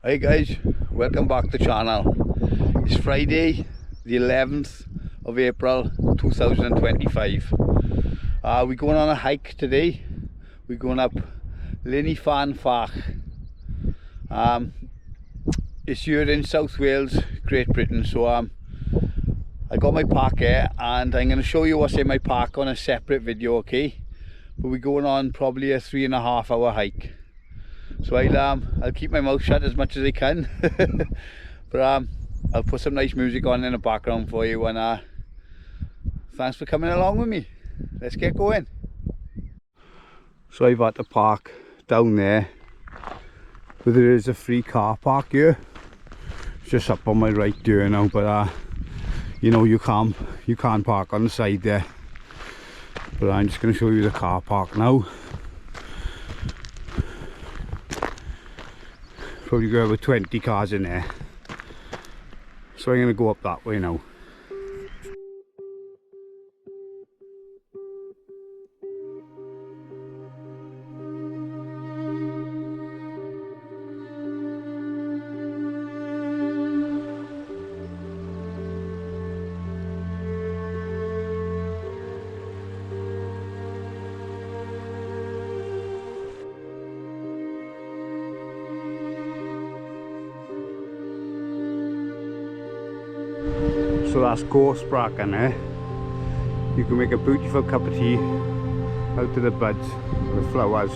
Hey guys, welcome back to the channel. It's Friday the 11th of April 2025. We're going on a hike today. We're going up Llyn Fach. It's here in South Wales, Great Britain. So I got my pack here and I'm going to show you what's in my pack on a separate video, okay? But we're going on probably a 3.5 hour hike. So I'll keep my mouth shut as much as I can. But I'll put some nice music on in the background for you, and thanks for coming along with me. Let's get going. So I've had to park down there, but there is a free car park here. It's just up on my right there now, but you know, you can't park on the side there. But I'm just going to show you the car park now. Probably got about 20 cars in there. So I'm going to go up that way now. So that's gorse bracken there. You can make a beautiful cup of tea out of the buds, the flowers.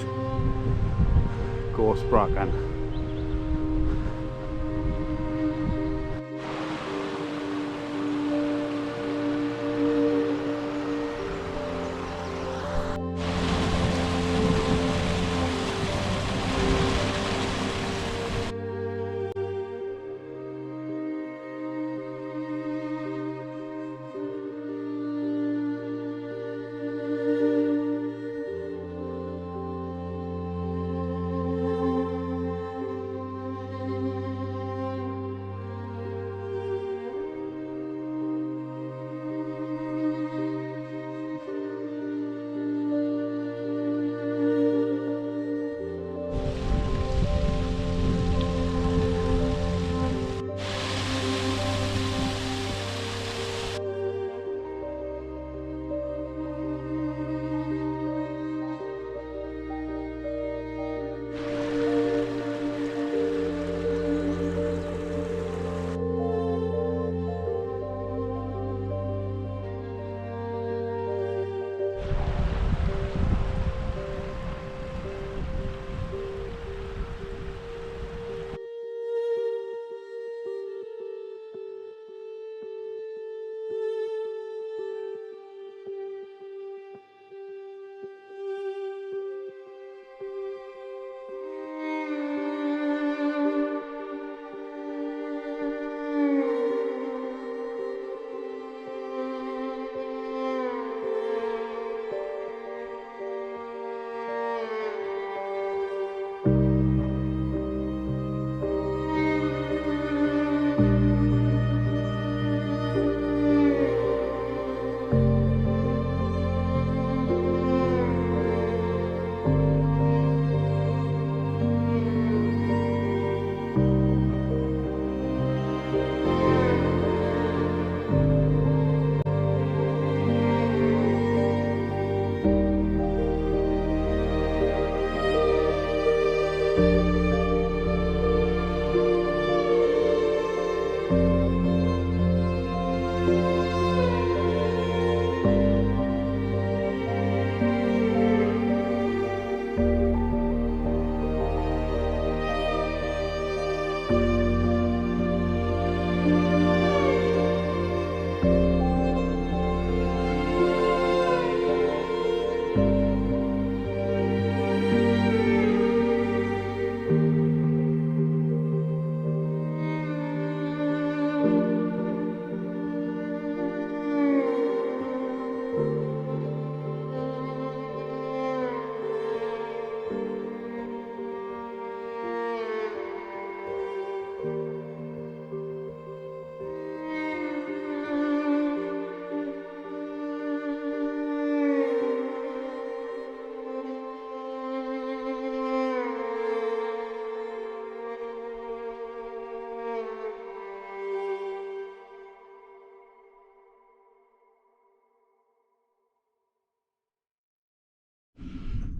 Gorse bracken.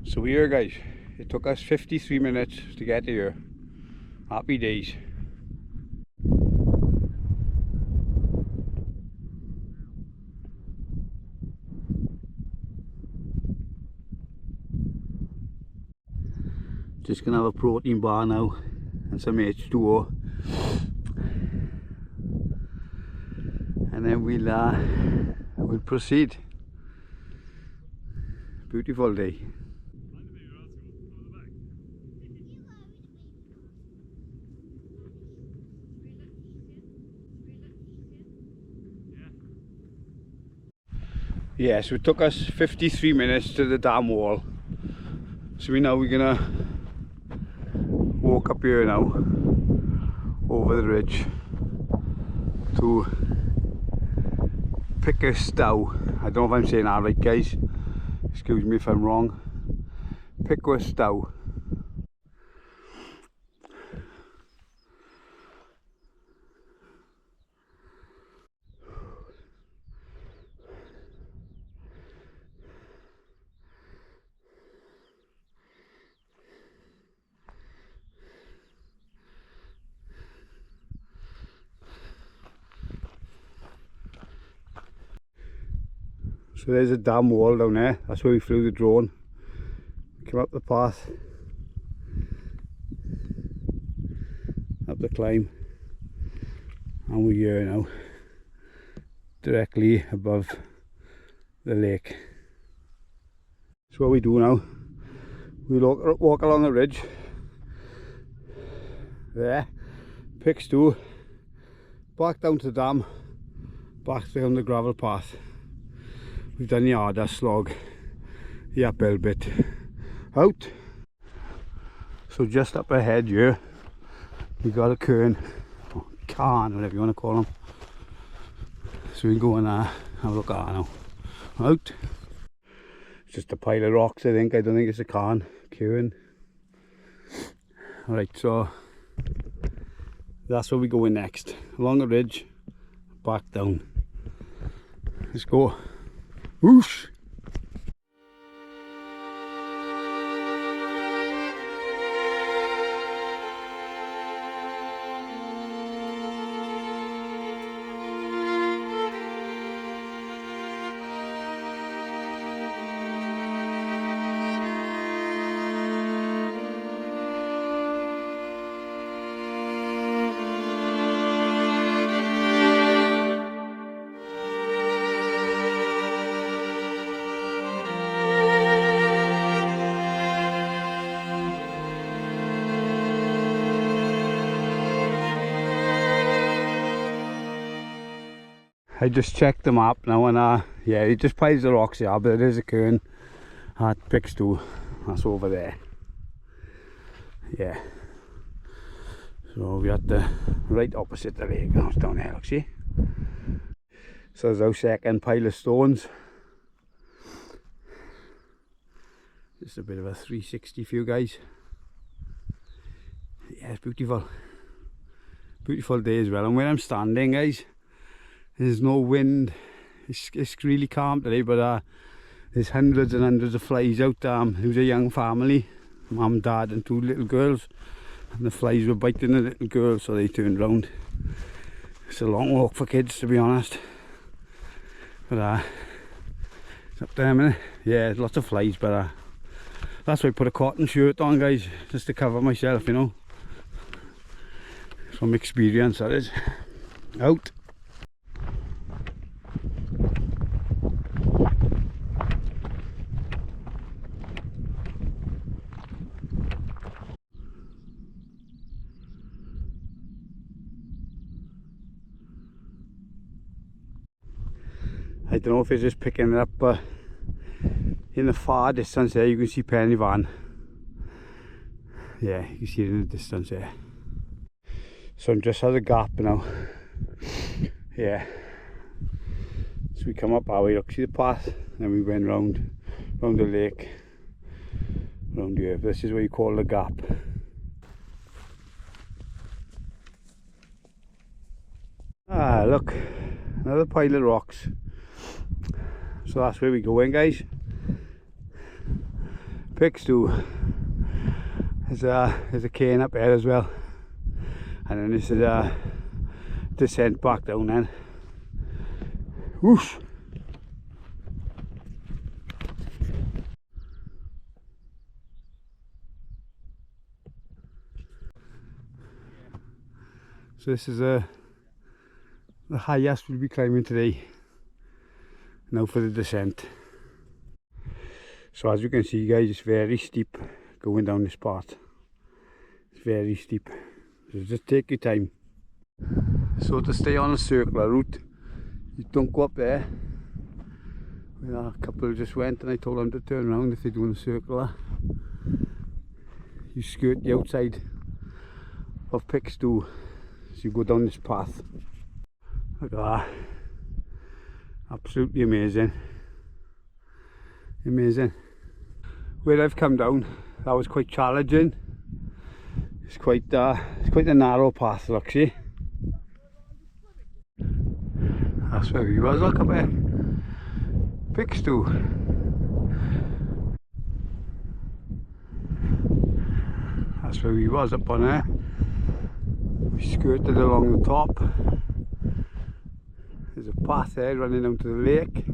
So here guys, it took us 53 minutes to get here. Happy days. Just gonna have a protein bar now and some H2O, and then we'll proceed. Beautiful day. Yeah, so it took us 53 minutes to the dam wall. So we're gonna walk up here now, over the ridge to Picws. I don't know if I'm saying that right guys, excuse me if I'm wrong. Picws. So there's a dam wall down there, that's where we flew the drone. Come up the path, up the climb, and we're here now, directly above the lake. So what we do now, we walk along the ridge, there, Picws, back down to the dam, back down the gravel path. We've done the harder slog, the uphill bit, out. So just up ahead here, we got a cairn, or cairn, whatever you want to call them. So we can go and have a look at that now. Out. It's just a pile of rocks I think, I don't think it's a cairn. Alright, so that's where we go in next. Along the ridge, back down. Let's go. Whoosh! I just checked the map now and yeah, it just piles the rocks here, but it is a cairn at Picws. That's over there. Yeah. So we're at the right opposite the lake now, it's down there, look, see? So there's our second pile of stones. Just a bit of a 360 view guys. Yeah, it's beautiful. Beautiful day as well, and where I'm standing guys, there's no wind, it's really calm today, but there's hundreds and hundreds of flies out. It was a young family, mum, dad and two little girls, and the flies were biting the little girls, so they turned round. It's a long walk for kids to be honest, but it's up there a minute. Yeah, there's lots of flies, but that's why I put a cotton shirt on guys, just to cover myself, you know, from experience that is. Out. I don't know if it's just picking it up, but in the far distance there you can see Penny Van. Yeah, you can see it in the distance there. So I'm just at a gap now. Yeah. So we come up our way, look, see the path, and we went round the lake, round here. This is what you call the gap. Ah, look, another pile of rocks. So that's where we go in guys. Picws. There's a cairn up there as well, and then this is a descent back down then. Whoosh! So this is the highest we'll be climbing today. Now for the descent. So as you can see guys, it's very steep going down this part. It's very steep, so just take your time. So to stay on a circular route, you don't go up there. A couple just went and I told them to turn around if they're doing a circular. You skirt the outside of Picws as you go down this path. Look at that. Absolutely amazing. Amazing. Where I've come down, that was quite challenging. It's quite a narrow path, look, see? That's where we was, look up there. Picws. That's where we was, up on there. We skirted along the top. There's a path there running down to the lake.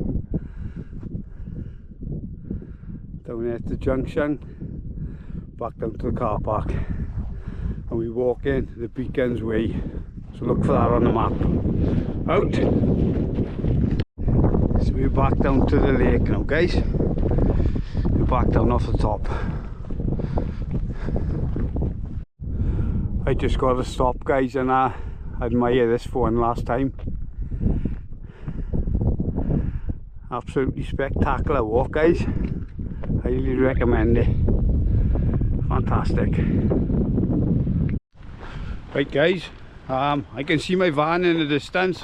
Down there at the junction. Back down to the car park. And we walk in the Picws way. So look for that on the map. Out! So we're back down to the lake now guys. We're back down off the top. I just got to stop guys and admire this one last time. Absolutely spectacular walk guys. Highly recommend it. Fantastic. Right guys, I can see my van in the distance.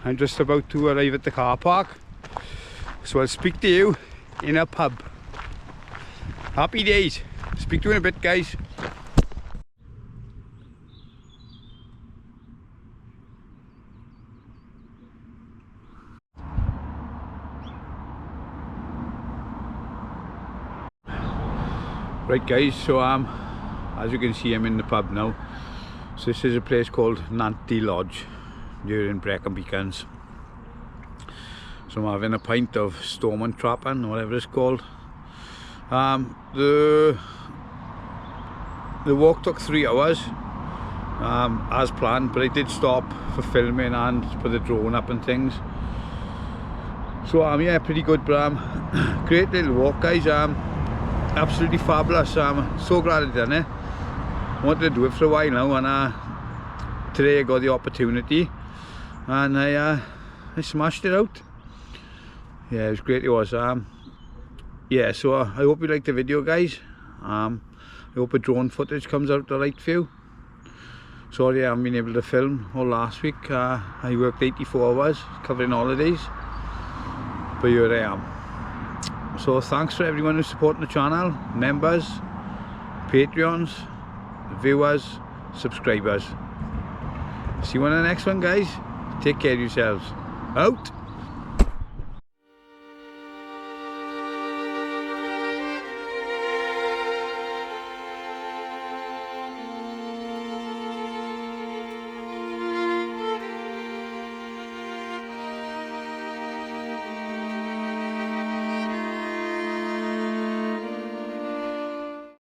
I'm just about to arrive at the car park. So I'll speak to you in a pub. Happy days. Speak to you in a bit guys. Right guys, so as you can see I'm in the pub now. So this is a place called Nanty Lodge here in Picws. So I'm having a pint of storm trapping or whatever it's called. The walk took 3 hours as planned, but I did stop for filming and put the drone up and things. So yeah, pretty good, but great little walk guys. Absolutely fabulous. I'm so glad I done it. I wanted to do it for a while now, and today I got the opportunity, and I smashed it out. Yeah, it was great. It was. Yeah, so I hope you liked the video, guys. I hope the drone footage comes out the right view. Sorry I haven't been able to film all last week. I worked 84 hours covering holidays, but here I am. So thanks for everyone who's supporting the channel, members, Patreons, viewers, subscribers. See you on the next one guys. Take care of yourselves. Out!